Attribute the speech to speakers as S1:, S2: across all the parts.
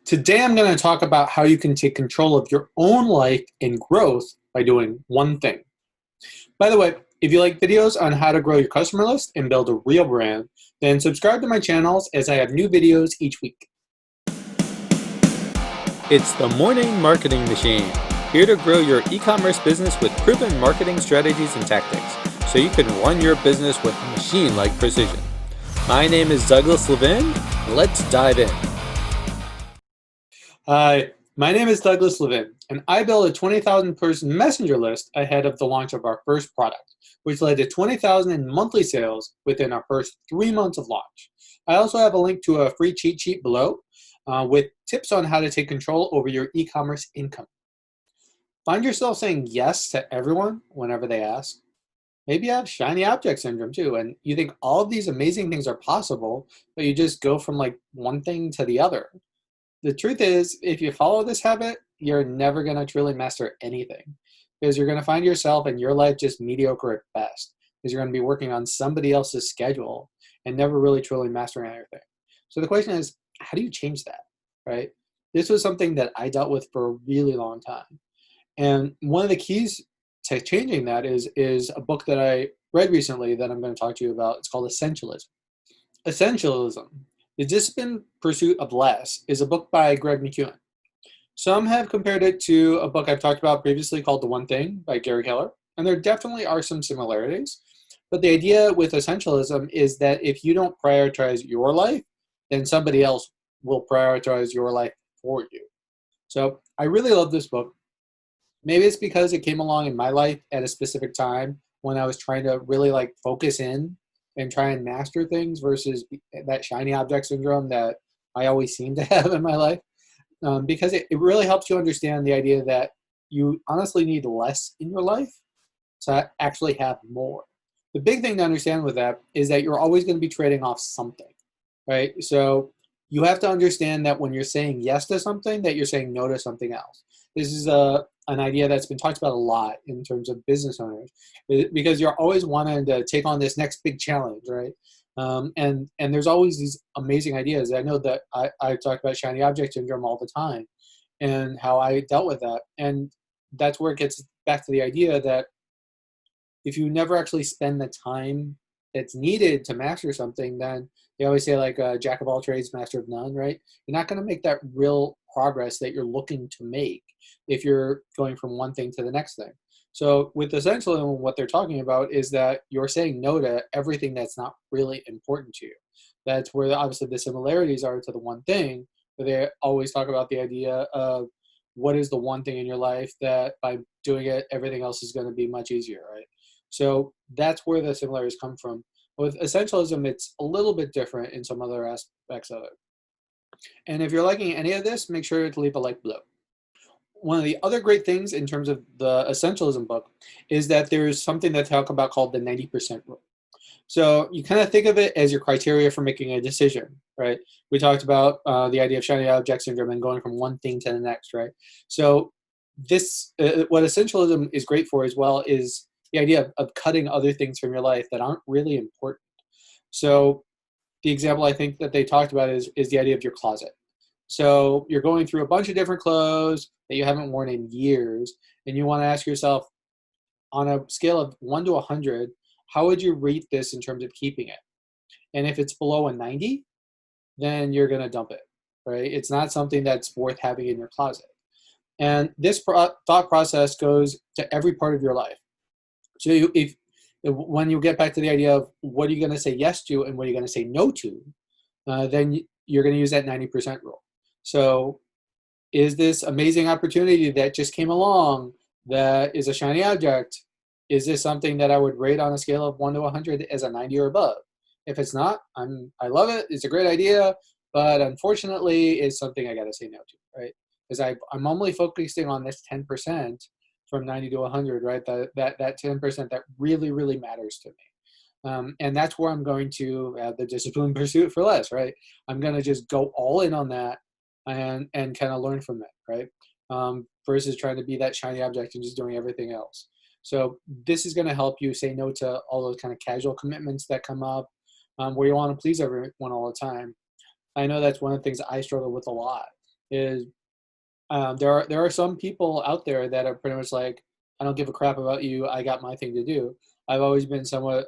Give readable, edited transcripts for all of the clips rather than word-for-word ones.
S1: Today, I'm going to talk about how you can take control of your own life and growth by doing one thing. By the way, if you like videos on how to grow your customer list and build a real brand, then subscribe to my channels as I have new videos each week.
S2: It's the Morning Marketing Machine, here to grow your e-commerce business with proven marketing strategies and tactics, so you can run your business with machine-like precision. My name is Douglas Levin. Let's dive in.
S1: Hi, my name is Douglas Levin, and I built a 20,000 person messenger list ahead of the launch of our first product, which led to 20,000 in monthly sales within our first 3 months of launch. I also have a link to a free cheat sheet below with tips on how to take control over your e-commerce income. Find yourself saying yes to everyone whenever they ask. Maybe you have shiny object syndrome too, and you think all of these amazing things are possible, but you just go from like one thing to the other. The truth is, if you follow this habit, you're never going to truly master anything because you're going to find yourself and your life just mediocre at best because you're going to be working on somebody else's schedule and never really truly mastering anything. So the question is, how do you change that, right? This was something that I dealt with for a really long time. And one of the keys to changing that is a book that I read recently that I'm going to talk to you about. It's called Essentialism. Essentialism, The Disciplined Pursuit of Less, is a book by Greg McKeown. Some have compared it to a book I've talked about previously called The One Thing by Gary Keller, and there definitely are some similarities. But the idea with essentialism is that if you don't prioritize your life, then somebody else will prioritize your life for you. So I really love this book. Maybe it's because it came along in my life at a specific time when I was trying to really like focus in and try and master things versus that shiny object syndrome that I always seem to have in my life. Because it really helps you understand the idea that you honestly need less in your life to actually have more. The big thing to understand with that is that you're always going to be trading off something, right? So you have to understand that when you're saying yes to something, that you're saying no to something else. This is an idea that's been talked about a lot in terms of business owners because you're always wanting to take on this next big challenge, right? And there's always these amazing ideas. I know that I talk about shiny object syndrome all the time and how I dealt with that. And that's where it gets back to the idea that if you never actually spend the time that's needed to master something, then they always say like jack of all trades, master of none, right? You're not going to make that real progress that you're looking to make if you're going from one thing to the next thing. So with essentialism, what they're talking about is that you're saying no to everything that's not really important to you. That's where obviously the similarities are to the one thing, but they always talk about the idea of what is the one thing in your life that by doing it, everything else is going to be much easier, right? So that's where the similarities come from. With essentialism, it's a little bit different in some other aspects of it. And if you're liking any of this, make sure to leave a like below. One of the other great things in terms of the essentialism book is that there's something they talk about called the 90% rule. So you kind of think of it as your criteria for making a decision, right? We talked about the idea of shiny object syndrome and going from one thing to the next, right? So this, what essentialism is great for as well is the idea of cutting other things from your life that aren't really important. So the example I think that they talked about is the idea of your closet. So you're going through a bunch of different clothes that you haven't worn in years, and you want to ask yourself, on a scale of 1 to 100, how would you rate this in terms of keeping it? And if it's below a 90, then you're going to dump it, right? It's not something that's worth having in your closet. And this thought process goes to every part of your life. So when you get back to the idea of what are you going to say yes to and what are you going to say no to, then you're going to use that 90% rule. So is this amazing opportunity that just came along that is a shiny object? Is this something that I would rate on a scale of 1 to 100 as a 90 or above? If it's not, I love it. It's a great idea, but unfortunately, it's something I got to say no to, right? Because I'm only focusing on this 10% from 90 to 100, right? That 10% that really, really matters to me. And that's where I'm going to have the disciplined pursuit for less, right? I'm going to just go all in on that and kind of learn from it, right? Versus trying to be that shiny object and just doing everything else. So this is going to help you say no to all those kind of casual commitments that come up where you want to please everyone all the time. I know that's one of the things I struggle with a lot. is there are some people out there that are pretty much like, I don't give a crap about you. I got my thing to do. I've always been somewhat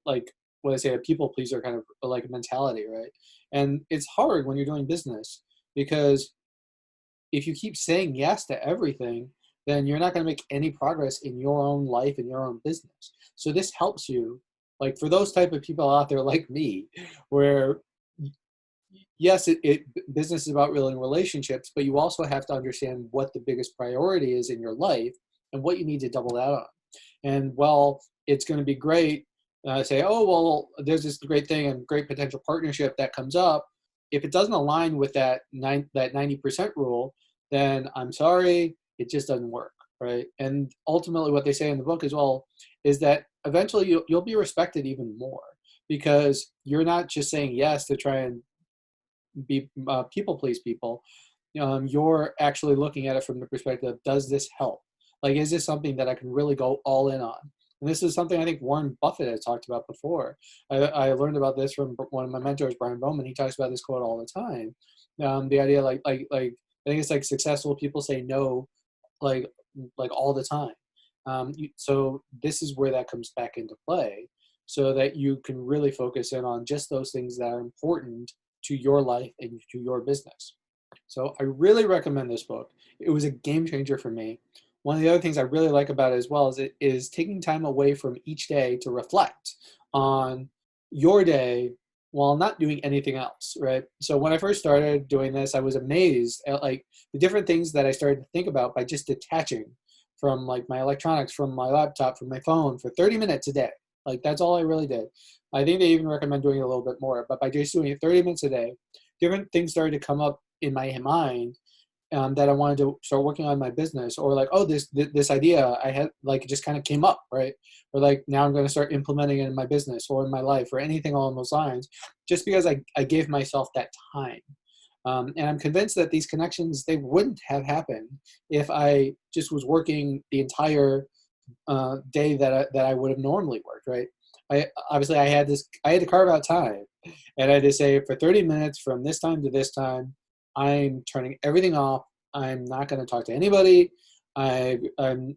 S1: like what I say, a people pleaser kind of like mentality, right? And it's hard when you're doing business because if you keep saying yes to everything, then you're not going to make any progress in your own life and your own business. So this helps you, like for those type of people out there like me, where yes, business is about building relationships, but you also have to understand what the biggest priority is in your life and what you need to double down on. And while it's going to be great, say, oh, well, there's this great thing and great potential partnership that comes up. If it doesn't align with that 90% rule, then I'm sorry, it just doesn't work, right? And ultimately what they say in the book as well is that eventually you'll be respected even more because you're not just saying yes to try and be people please people. You're actually looking at it from the perspective, does this help? Like, is this something that I can really go all in on? And this is something I think Warren Buffett had talked about before. I learned about this from one of my mentors, Brian Bowman. He talks about this quote all the time. The idea, like I think it's like successful people say no, like all the time. So this is where that comes back into play, so that you can really focus in on just those things that are important to your life and to your business. So I really recommend this book. It was a game changer for me. One of the other things I really like about it as well is it is taking time away from each day to reflect on your day while not doing anything else, right? So when I first started doing this, I was amazed at like the different things that I started to think about by just detaching from like my electronics, from my laptop, from my phone for 30 minutes a day. Like that's all I really did. I think they even recommend doing a little bit more, but by just doing it 30 minutes a day, different things started to come up in my mind that I wanted to start working on my business, or like, oh, this idea I had, like, it just kind of came up, right? Or like, now I'm going to start implementing it in my business or in my life or anything along those lines, just because I gave myself that time. And I'm convinced that these connections, they wouldn't have happened if I just was working the entire day that I would have normally worked, right? I had to carve out time, and I had to say for 30 minutes from this time to this time, I'm turning everything off. I'm not going to talk to anybody. I'm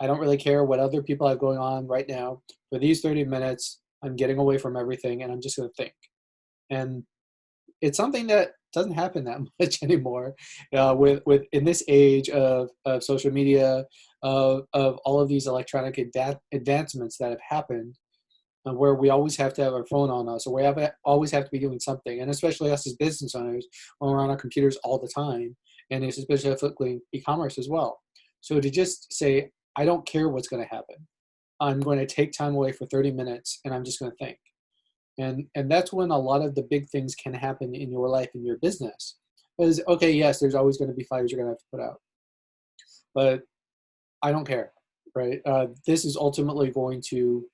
S1: I don't really care what other people have going on right now. For these 30 minutes, I'm getting away from everything, and I'm just going to think. And it's something that doesn't happen that much anymore with in this age of social media, of all of these electronic advancements that have happened, where we always have to have our phone on us, or always have to be doing something. And especially us as business owners, when we're on our computers all the time, and it's specifically e-commerce as well. So to just say, I don't care what's going to happen. I'm going to take time away for 30 minutes, and I'm just going to think. And that's when a lot of the big things can happen in your life, in your business. Because, okay, yes, there's always going to be fires you're going to have to put out, but I don't care, right? This is ultimately going to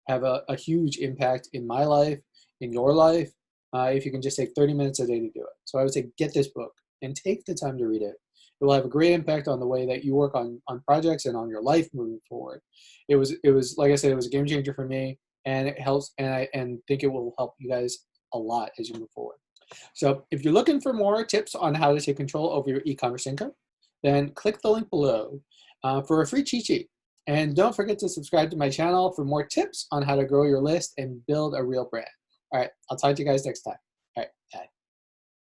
S1: have a huge impact in my life, in your life, if you can just take 30 minutes a day to do it. So I would say get this book and take the time to read it. It will have a great impact on the way that you work on projects and on your life moving forward. It was like I said, it was a game changer for me, and it helps, and I think it will help you guys a lot as you move forward. So if you're looking for more tips on how to take control over your e-commerce income, then click the link below for a free cheat sheet. And don't forget to subscribe to my channel for more tips on how to grow your list and build a real brand. All right, I'll talk to you guys next time. All right, bye.